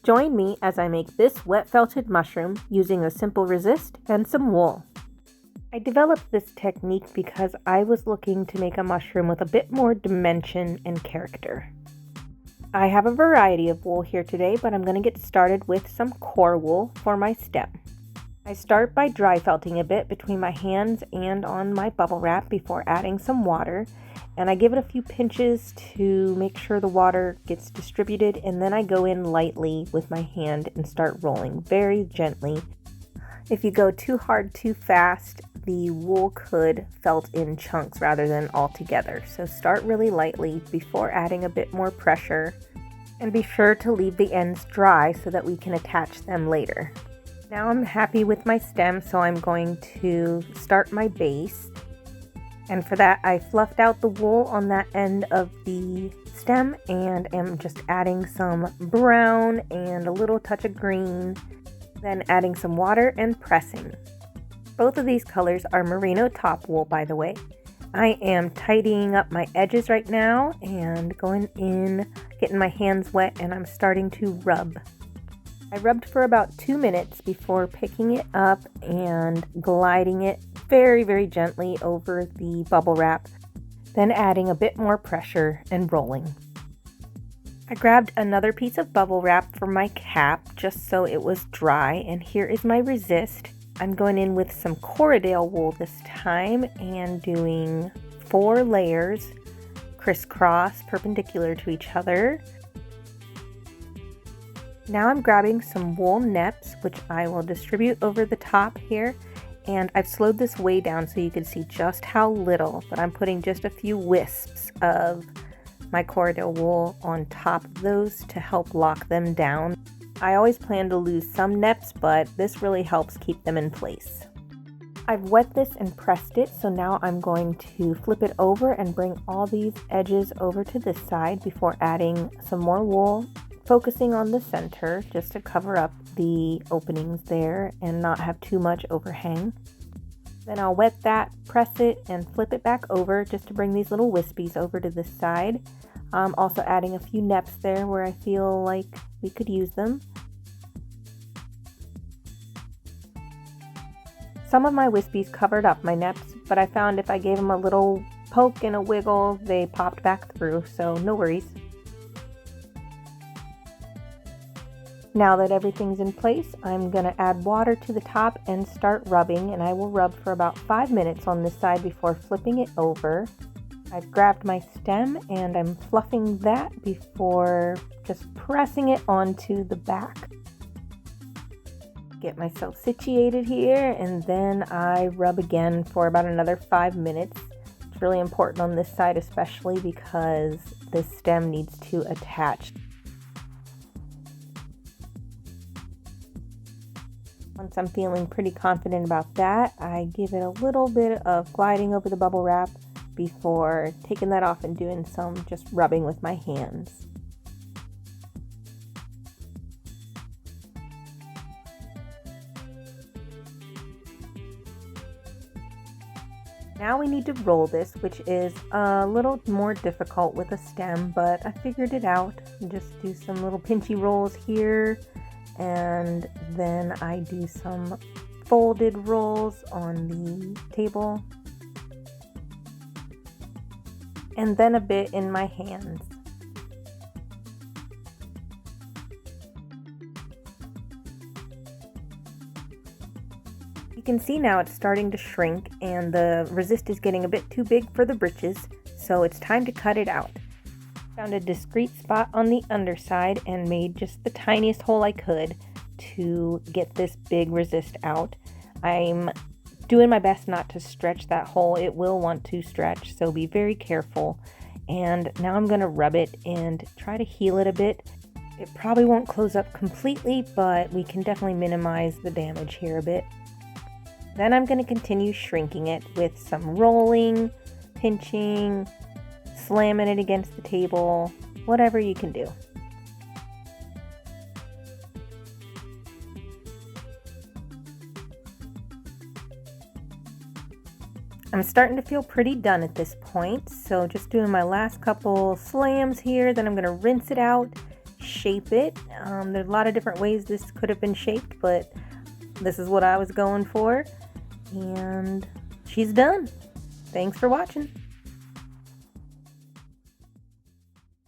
Join me as I make this wet felted mushroom using a simple resist and some wool. I developed this technique because I was looking to make a mushroom with a bit more dimension and character. I have a variety of wool here today, but I'm going to get started with some core wool for my stem. I start by dry felting a bit between my hands and on my bubble wrap before adding some water, and I give it a few pinches to make sure the water gets distributed, and then I go in lightly with my hand and start rolling very gently. If you go too hard too fast, the wool could felt in chunks rather than all together. So start really lightly before adding a bit more pressure, and be sure to leave the ends dry so that we can attach them later. Now I'm happy with my stem, so I'm going to start my base. And for that, I fluffed out the wool on that end of the stem and am just adding some brown and a little touch of green, then adding some water and pressing. Both of these colors are merino top wool, by the way. I am tidying up my edges right now and going in, getting my hands wet, and I'm starting to rub. I rubbed for about 2 minutes before picking it up and gliding it very, very gently over the bubble wrap, then adding a bit more pressure and rolling. I grabbed another piece of bubble wrap for my cap just so it was dry, and here is my resist. I'm going in with some Corriedale wool this time and doing 4 layers crisscross perpendicular to each other. Now I'm grabbing some wool neps, which I will distribute over the top here, and I've slowed this way down so you can see just how little, but I'm putting just a few wisps of my Corriedale wool on top of those to help lock them down. I always plan to lose some neps, but this really helps keep them in place. I've wet this and pressed it, so now I'm going to flip it over and bring all these edges over to this side before adding some more wool, focusing on the center just to cover up the openings there and not have too much overhang. Then I'll wet that, press it, and flip it back over just to bring these little wispies over to this side. Also adding a few neps there where I feel like we could use them. Some of my wispies covered up my neps, but I found if I gave them a little poke and a wiggle, they popped back through, so no worries. Now that everything's in place, I'm going to add water to the top and start rubbing, and I will rub for about 5 minutes on this side before flipping it over. I've grabbed my stem and I'm fluffing that before just pressing it onto the back. Get myself situated here, and then I rub again for about another 5 minutes. It's really important on this side especially because this stem needs to attach. Once I'm feeling pretty confident about that, I give it a little bit of gliding over the bubble wrap before taking that off and doing some just rubbing with my hands. Now we need to roll this, which is a little more difficult with a stem, but I figured it out. Just do some little pinchy rolls here, and then I do some folded rolls on the table, and then a bit in my hands. You can see now it's starting to shrink and the resist is getting a bit too big for the britches, so it's time to cut it out. Found a discreet spot on the underside and made just the tiniest hole I could to get this big resist out. I'm doing my best not to stretch that hole. It will want to stretch, so be very careful. And now I'm going to rub it and try to heal it a bit. It probably won't close up completely, but we can definitely minimize the damage here a bit. Then I'm going to continue shrinking it with some rolling, pinching, slamming it against the table, whatever you can do. I'm starting to feel pretty done at this point, so just doing my last couple slams here, then I'm going to rinse it out, shape it, There's a lot of different ways this could have been shaped, but this is what I was going for. And she's done. Thanks for watching.